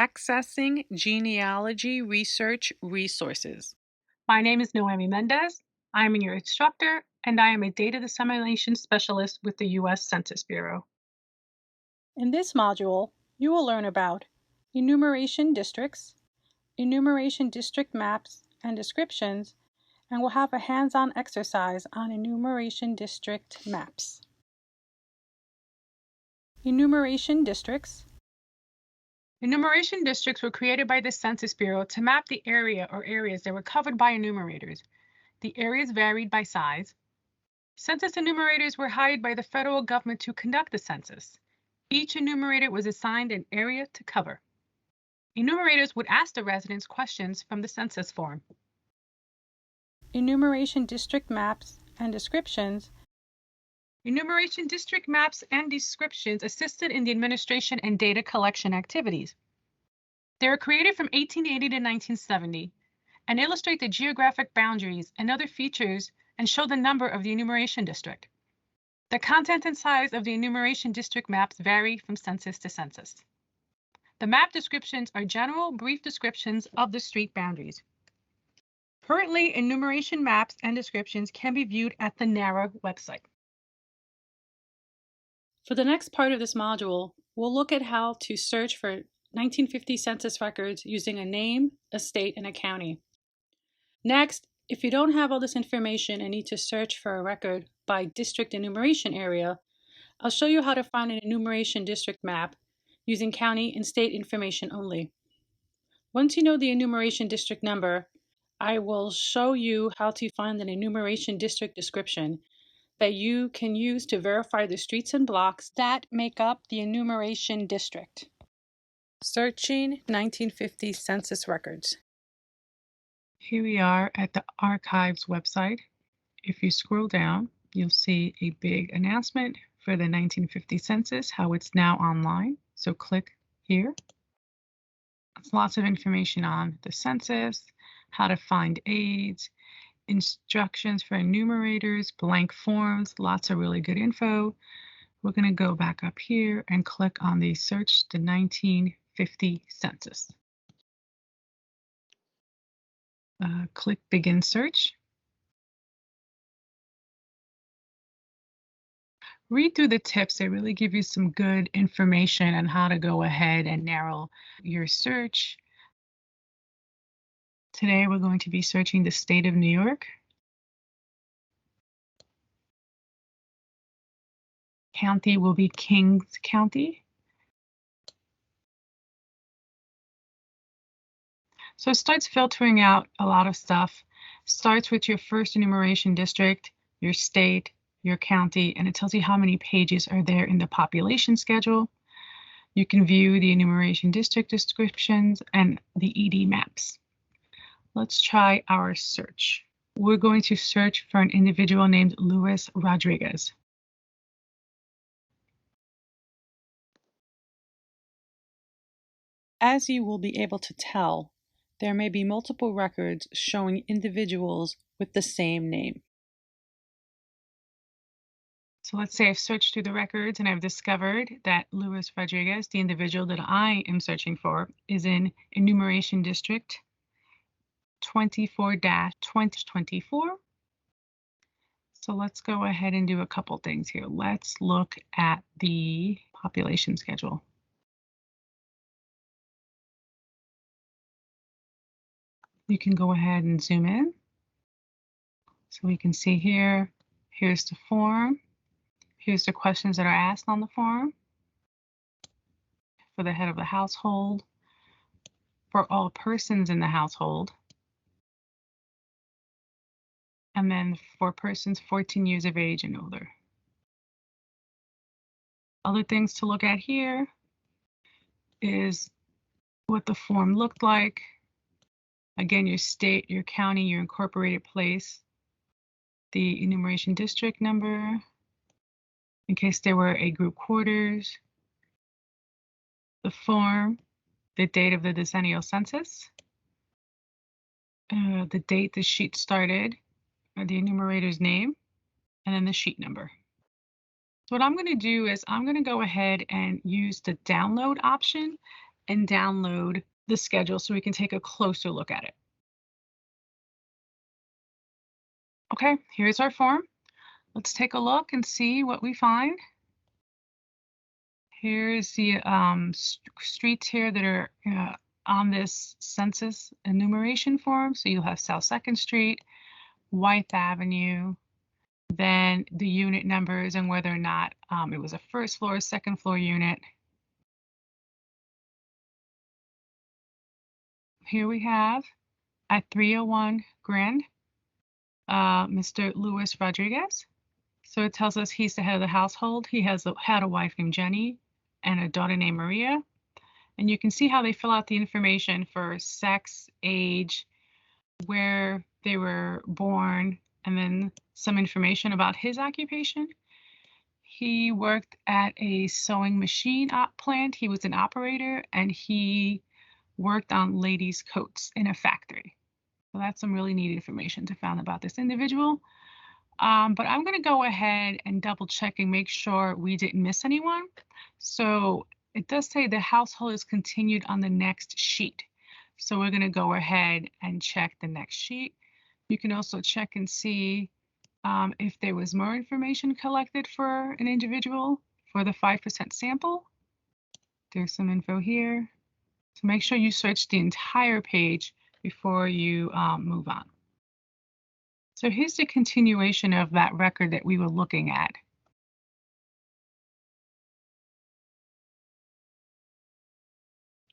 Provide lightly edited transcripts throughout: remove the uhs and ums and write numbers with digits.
Accessing Genealogy Research Resources. My name is Noemi Mendez. I am your instructor, and I am a data dissemination specialist with the U.S. Census Bureau. In this module, you will learn about enumeration districts, enumeration district maps and descriptions, and we'll have a hands-on exercise on enumeration district maps. Enumeration districts. Enumeration districts were created by the Census Bureau to map the area or areas that were covered by enumerators. The areas varied by size. Census enumerators were hired by the federal government to conduct the census. Each enumerator was assigned an area to cover. Enumerators would ask the residents questions from the census form. Enumeration district maps and descriptions. Enumeration district maps and descriptions assisted in the administration and data collection activities. They were created from 1880 to 1970 and illustrate the geographic boundaries and other features and show the number of the enumeration district. The content and size of the enumeration district maps vary from census to census. The map descriptions are general, brief descriptions of the street boundaries. Currently, enumeration maps and descriptions can be viewed at the NARA website. For the next part of this module, we'll look at how to search for 1950 census records using a name, a state, and a county. Next, if you don't have all this information and need to search for a record by district enumeration area, I'll show you how to find an enumeration district map using county and state information only. Once you know the enumeration district number, I will show you how to find an enumeration district description that you can use to verify the streets and blocks that make up the enumeration district. Searching 1950 census records. Here we are at the Archives website. If you scroll down, you'll see a big announcement for the 1950 census, how it's now online. So click here. It's lots of information on the census, how to find aids, instructions for enumerators, blank forms, lots of really good info. We're going to go back up here and click on the search the 1950 census. Click begin search. Read through the tips. They really give you some good information on how to go ahead and narrow your search. Today we're going to be searching the state of New York. County will be Kings County. So it starts filtering out a lot of stuff. Starts with your first enumeration district, your state, your county, and it tells you how many pages are there in the population schedule. You can view the enumeration district descriptions and the ED maps. Let's try our search. We're going to search for an individual named Luis Rodriguez. As you will be able to tell, there may be multiple records showing individuals with the same name. So let's say I've searched through the records and I've discovered that Luis Rodriguez, the individual that I am searching for, is in enumeration district 24-2024. So let's go ahead and do a couple things here. Let's look at the population schedule. You can go ahead and zoom in. So we can see here, here's the form. Here's the questions that are asked on the form. For the head of the household, for all persons in the household, and then for persons 14 years of age and older. Other things to look at here is what the form looked like. Again, your state, your county, your incorporated place, the enumeration district number, in case there were a group quarters, the form, the date of the decennial census, the date the sheet started, or the enumerator's name, and then the sheet number. So what I'm going to do is I'm going to go ahead and use the download option and download the schedule so we can take a closer look at it. Okay, here's our form. Let's take a look and see what we find. Here's the streets here that are on this census enumeration form. So you'll have South 2nd Street, Wythe Avenue, then the unit numbers and whether or not it was a first floor or second floor unit. Here we have at 301 Grand, Mr. Luis Rodriguez. So it tells us he's the head of the household. He had a wife named Jenny and a daughter named Maria. And you can see how they fill out the information for sex, age, where they were born, and then some information about his occupation. He worked at a sewing machine plant. He was an operator, and he worked on ladies' coats in a factory. So that's some really neat information to find about this individual. But I'm going to go ahead and double check and make sure we didn't miss anyone. So it does say the household is continued on the next sheet. So we're going to go ahead and check the next sheet. You can also check and see if there was more information collected for an individual for the 5% sample. There's some info here. So make sure you search the entire page before you move on. So here's the continuation of that record that we were looking at.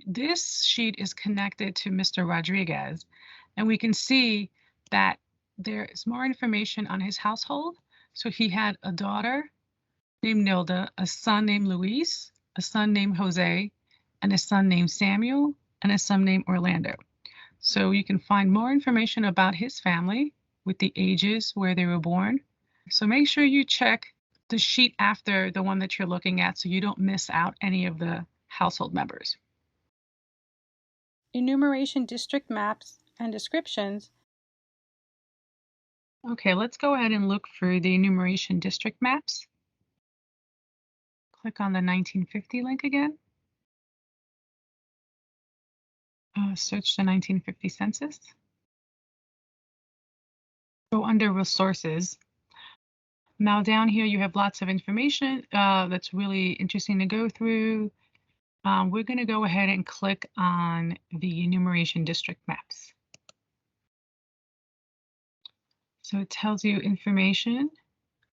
This sheet is connected to Mr. Rodriguez, and we can see that there is more information on his household. So he had a daughter named Nilda, a son named Luis, a son named Jose, and a son named Samuel, and a son named Orlando. So you can find more information about his family with the ages where they were born. So make sure you check the sheet after the one that you're looking at so you don't miss out any of the household members. Enumeration district maps and descriptions. Okay, let's go ahead and look for the enumeration district maps. Click on the 1950 link again. Search the 1950 census. Go under resources. Now down here you have lots of information that's really interesting to go through. We're going to go ahead and click on the enumeration district maps. So it tells you information,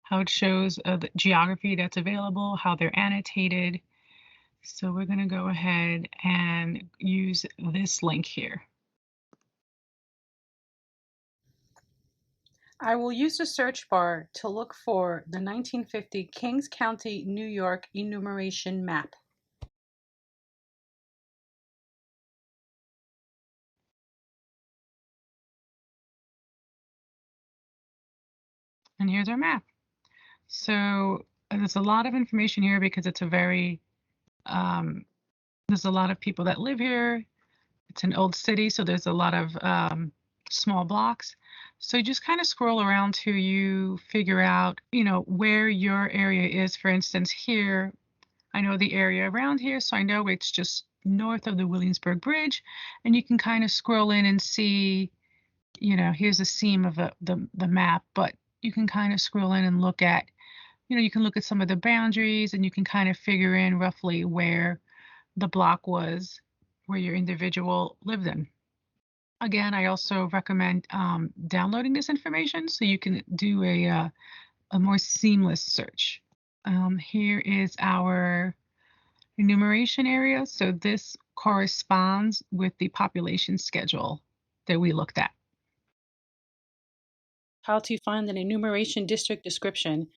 how it shows the geography that's available, how they're annotated. So we're going to go ahead and use this link here. I will use the search bar to look for the 1950 Kings County, New York enumeration map. And here's our map. So there's a lot of information here because it's a very, there's a lot of people that live here. It's an old city, so there's a lot of small blocks. So you just kind of scroll around till you figure out, where your area is. For instance, here, I know the area around here, so I know it's just north of the Williamsburg Bridge, and you can kind of scroll in and see, here's a seam of the map, but you can kind of scroll in and look at, you can look at some of the boundaries and you can kind of figure in roughly where the block was, where your individual lived in. Again, I also recommend downloading this information so you can do a more seamless search. Here is our enumeration area. So this corresponds with the population schedule that we looked at. How to find an enumeration district description.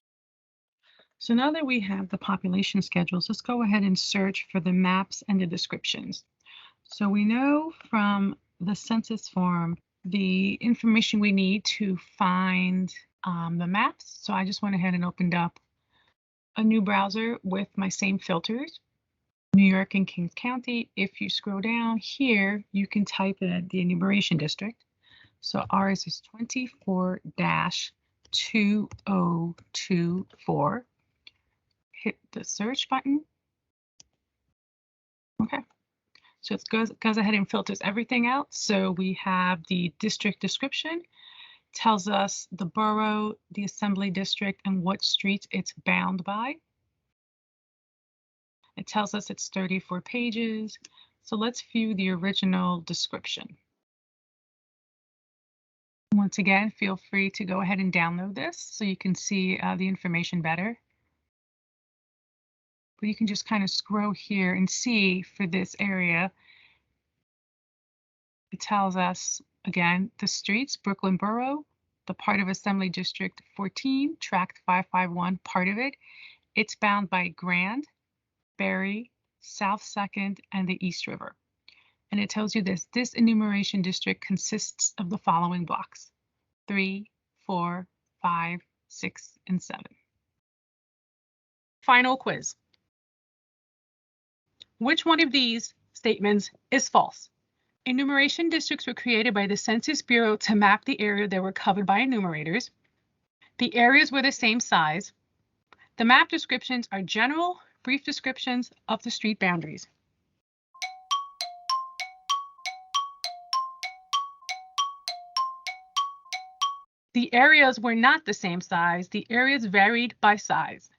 So now that we have the population schedules, let's go ahead and search for the maps and the descriptions. So we know from the census form the information we need to find the maps. So I just went ahead and opened up a new browser with my same filters, New York and Kings County. If you scroll down here, you can type in the enumeration district. So ours is 24-2024. Hit the search button. Okay. So it goes ahead and filters everything out. So we have the district description, tells us the borough, the assembly district, and what streets it's bound by. It tells us it's 34 pages. So let's view the original description. Once again, feel free to go ahead and download this so you can see the information better. But you can just kind of scroll here and see for this area, it tells us, again, the streets, Brooklyn Borough, the part of Assembly District 14, Tract 551, part of it. It's bound by Grand, Berry, South 2nd, and the East River. And it tells you this enumeration district consists of the following blocks: 3, 4, 5, 6, and 7. Final quiz. Which one of these statements is false? Enumeration districts were created by the Census Bureau to map the area that were covered by enumerators. The areas were the same size. The map descriptions are general, brief descriptions of the street boundaries. The areas were not the same size. The areas varied by size.